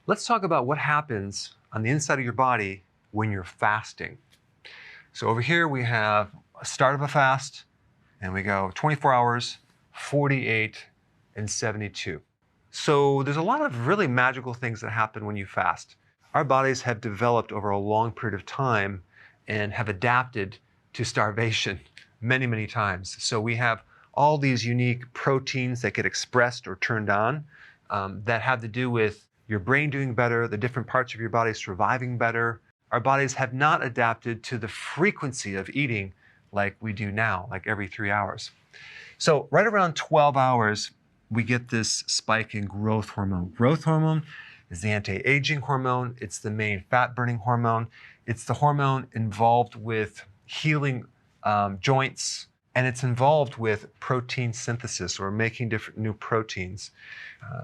Let's talk about what happens on the inside of your body when you're fasting. So over here we have a start of a fast, and we go 24 hours, 48, and 72. So there's a lot of really magical things that happen when you fast. Our bodies have developed over a long period of time and have adapted to starvation many, many times. So we have all these unique proteins that get expressed or turned on that have to do with your brain doing better, the different parts of your body surviving better. Our bodies have not adapted to the frequency of eating like we do now, like every 3 hours. So right around 12 hours, we get this spike in growth hormone. Growth hormone is the anti-aging hormone. It's the main fat-burning hormone. It's the hormone involved with healing joints, and it's involved with protein synthesis or making different new proteins.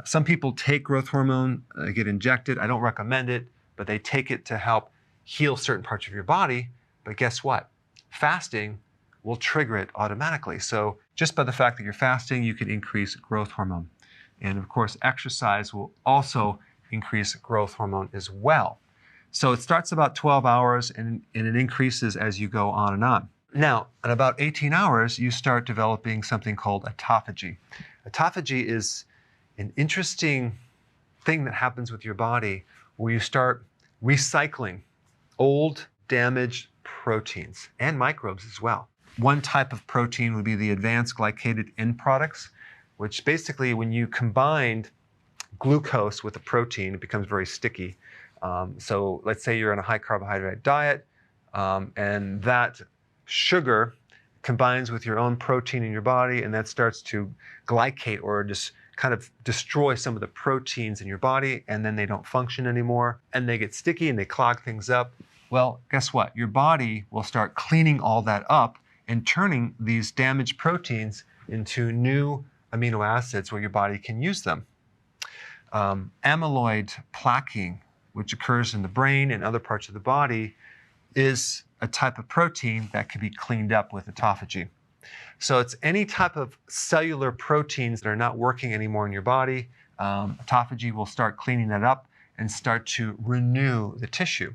Some people take growth hormone, get injected. I don't recommend it, but they take it to help heal certain parts of your body. But guess what? Fasting will trigger it automatically. So just by the fact that you're fasting, you can increase growth hormone. And of course, exercise will also increase growth hormone as well. So it starts about 12 hours and it increases as you go on and on. Now, at about 18 hours, you start developing something called autophagy. Autophagy is an interesting thing that happens with your body where you start recycling old, damaged proteins and microbes as well. One type of protein would be the advanced glycated end products, which basically when you combined glucose with a protein, it becomes very sticky. So let's say you're on a high carbohydrate diet and that sugar combines with your own protein in your body, and that starts to glycate or just kind of destroy some of the proteins in your body, and then they don't function anymore, and they get sticky and they clog things up. Well, guess what? Your body will start cleaning all that up and turning these damaged proteins into new amino acids where your body can use them. Amyloid plaquing, which occurs in the brain and other parts of the body, is a type of protein that can be cleaned up with autophagy. So it's any type of cellular proteins that are not working anymore in your body. Autophagy will start cleaning that up and start to renew the tissue.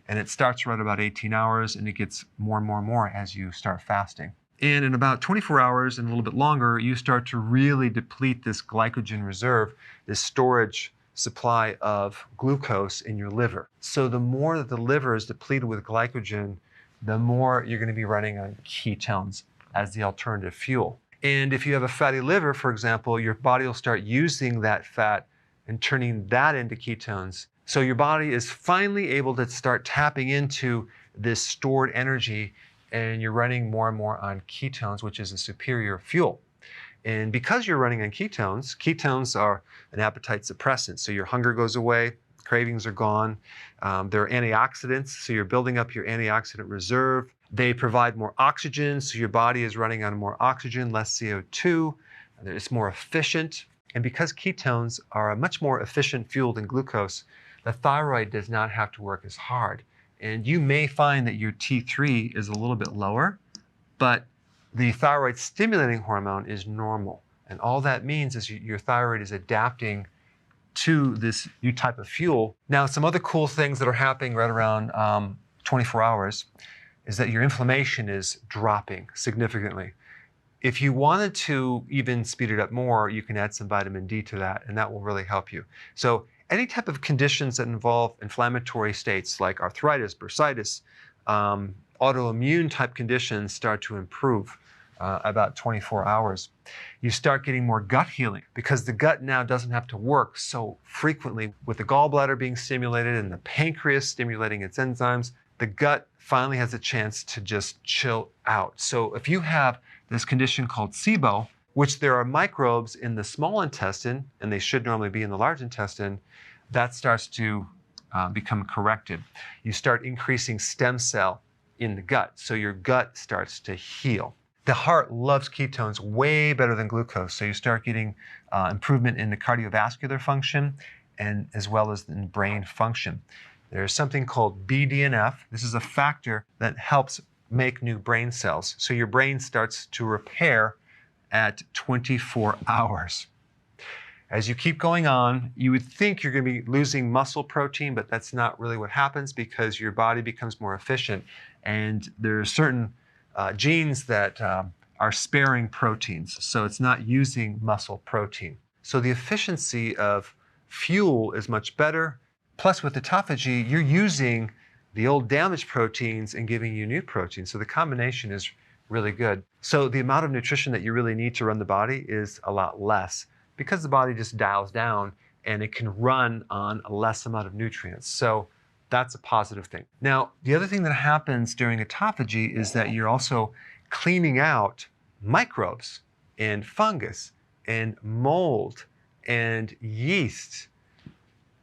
And it starts right about 18 hours and it gets more and more and more as you start fasting. And in about 24 hours and a little bit longer, you start to really deplete this glycogen reserve, this storage supply of glucose in your liver. So the more that the liver is depleted with glycogen, the more you're going to be running on ketones as the alternative fuel. And if you have a fatty liver, for example, your body will start using that fat and turning that into ketones. So your body is finally able to start tapping into this stored energy, and you're running more and more on ketones, which is a superior fuel. And because you're running on ketones, ketones are an appetite suppressant. So your hunger goes away, cravings are gone. They're antioxidants, so you're building up your antioxidant reserve. They provide more oxygen, so your body is running on more oxygen, less CO2. It's more efficient. And because ketones are a much more efficient fuel than glucose, the thyroid does not have to work as hard. And you may find that your T3 is a little bit lower, but the thyroid stimulating hormone is normal. And all that means is your thyroid is adapting to this new type of fuel. Now, some other cool things that are happening right around 24 hours is that your inflammation is dropping significantly. If you wanted to even speed it up more, you can add some vitamin D to that, and that will really help you. So any type of conditions that involve inflammatory states like arthritis, bursitis, autoimmune type conditions start to improve about 24 hours. You start getting more gut healing because the gut now doesn't have to work so frequently with the gallbladder being stimulated and the pancreas stimulating its enzymes. The gut finally has a chance to just chill out. So if you have this condition called SIBO, which there are microbes in the small intestine, and they should normally be in the large intestine, that starts to become corrected. You start increasing stem cell in the gut, so your gut starts to heal. The heart loves ketones way better than glucose, so you start getting improvement in the cardiovascular function and as well as in brain function. There's something called BDNF. This is a factor that helps make new brain cells. So your brain starts to repair at 24 hours. As you keep going on, you would think you're going to be losing muscle protein, but that's not really what happens because your body becomes more efficient. And there are certain genes that are sparing proteins, so it's not using muscle protein. So the efficiency of fuel is much better. Plus with autophagy, you're using the old damaged proteins and giving you new proteins. So the combination is really good. So the amount of nutrition that you really need to run the body is a lot less because the body just dials down and it can run on a less amount of nutrients. So that's a positive thing. Now, the other thing that happens during autophagy is that you're also cleaning out microbes and fungus and mold and yeast.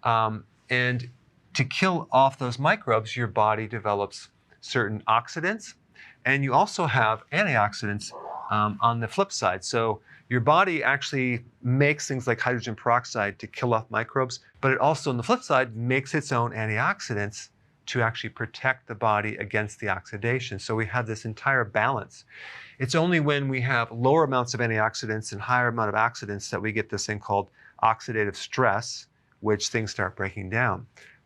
And to kill off those microbes, your body develops certain oxidants, and you also have antioxidants on the flip side. So your body actually makes things like hydrogen peroxide to kill off microbes, but it also, on the flip side, makes its own antioxidants to actually protect the body against the oxidation. So we have this entire balance. It's only when we have lower amounts of antioxidants and higher amount of oxidants that we get this thing called oxidative stress, which things start breaking down.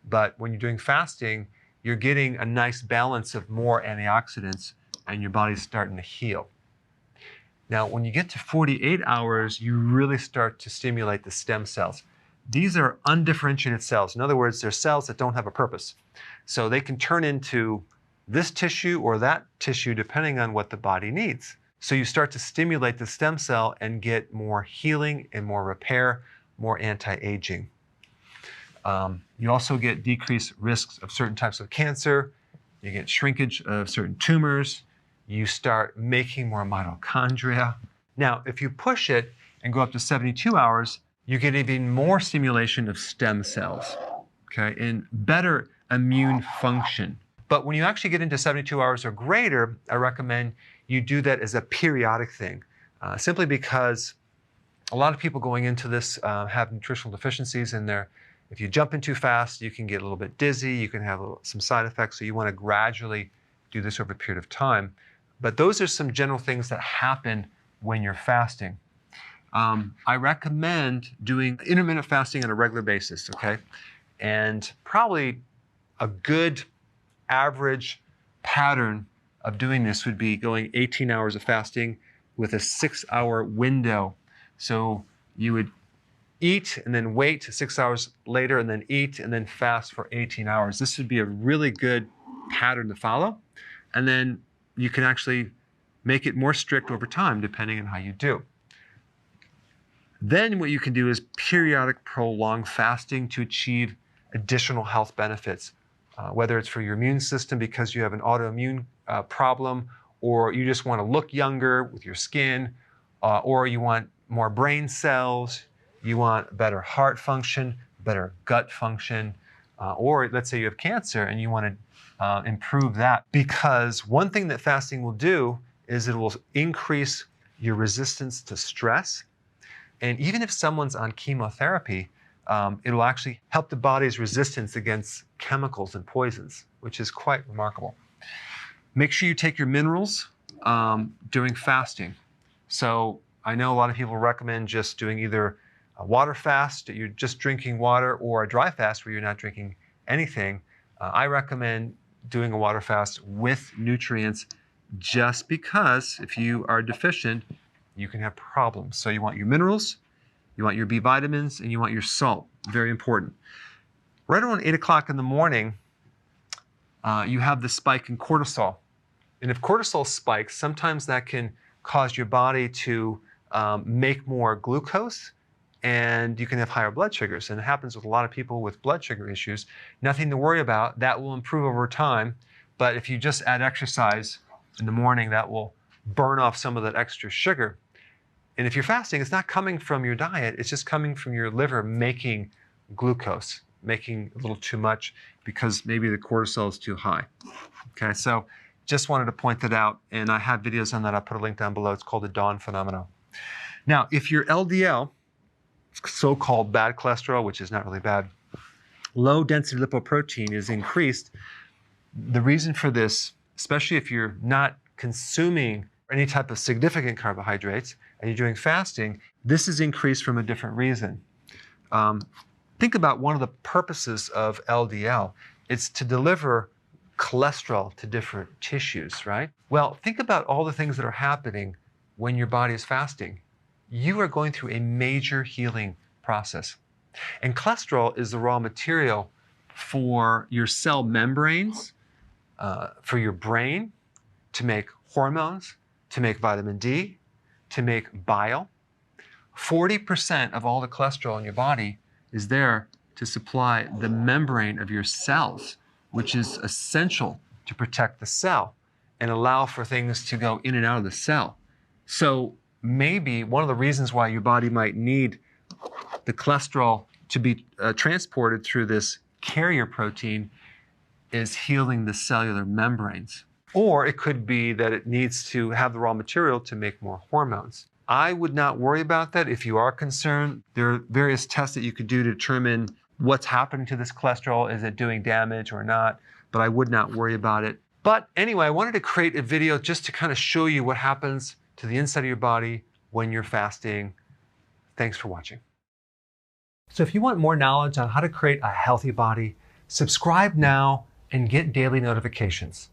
But when you're doing fasting, you're getting a nice balance of more antioxidants and your body's starting to heal. Now, when you get to 48 hours, you really start to stimulate the stem cells. These are undifferentiated cells. In other words, they're cells that don't have a purpose. So they can turn into this tissue or that tissue depending on what the body needs. So you start to stimulate the stem cell and get more healing and more repair, more anti-aging. You also get decreased risks of certain types of cancer. You get shrinkage of certain tumors. You start making more mitochondria. Now, if you push it and go up to 72 hours, you get even more stimulation of stem cells, okay, and better immune function. But when you actually get into 72 hours or greater, I recommend you do that as a periodic thing, simply because a lot of people going into this have nutritional deficiencies in there. If you jump in too fast, you can get a little bit dizzy, you can have some side effects, so you want to gradually do this over a period of time. But those are some general things that happen when you're fasting. I recommend doing intermittent fasting on a regular basis, okay? And probably a good average pattern of doing this would be going 18 hours of fasting with a 6-hour window. So you would eat and then wait 6 hours later and then eat and then fast for 18 hours. This would be a really good pattern to follow. And then you can actually make it more strict over time depending on how you do. Then what you can do is periodic prolonged fasting to achieve additional health benefits, whether it's for your immune system because you have an autoimmune problem, or you just want to look younger with your skin, or you want more brain cells, you want better heart function, better gut function, or let's say you have cancer and you want to improve that. Because one thing that fasting will do is it will increase your resistance to stress. And even if someone's on chemotherapy, it will actually help the body's resistance against chemicals and poisons, which is quite remarkable. Make sure you take your minerals during fasting. So I know a lot of people recommend just doing either a water fast, you're just drinking water, or a dry fast where you're not drinking anything. I recommend doing a water fast with nutrients just because if you are deficient, you can have problems. So you want your minerals, you want your B vitamins, and you want your salt. Very important. Right around 8 o'clock in the morning, you have the spike in cortisol. And if cortisol spikes, sometimes that can cause your body to make more glucose, and you can have higher blood sugars. And it happens with a lot of people with blood sugar issues. Nothing to worry about. That will improve over time. But if you just add exercise in the morning, that will burn off some of that extra sugar. And if you're fasting, it's not coming from your diet. It's just coming from your liver making glucose, making a little too much because maybe the cortisol is too high. Okay, so just wanted to point that out. And I have videos on that. I'll put a link down below. It's called the Dawn phenomenon. Now, if your LDL, so-called bad cholesterol, which is not really bad, low density lipoprotein is increased, the reason for this, especially if you're not consuming any type of significant carbohydrates and you're doing fasting, this is increased from a different reason. think about one of the purposes of LDL. It's to deliver cholesterol to different tissues, right? Well, think about all the things that are happening when your body is fasting. You are going through a major healing process. And cholesterol is the raw material for your cell membranes, for your brain, to make hormones, to make vitamin D, to make bile. 40% of all the cholesterol in your body is there to supply the membrane of your cells, which is essential to protect the cell and allow for things to go in and out of the cell. So maybe one of the reasons why your body might need the cholesterol to be transported through this carrier protein is healing the cellular membranes. Or it could be that it needs to have the raw material to make more hormones. I would not worry about that if you are concerned. There are various tests that you could do to determine what's happening to this cholesterol. Is it doing damage or not? But I would not worry about it. But anyway, I wanted to create a video just to kind of show you what happens to the inside of your body when you're fasting. Thanks for watching. So if you want more knowledge on how to create a healthy body, subscribe now and get daily notifications.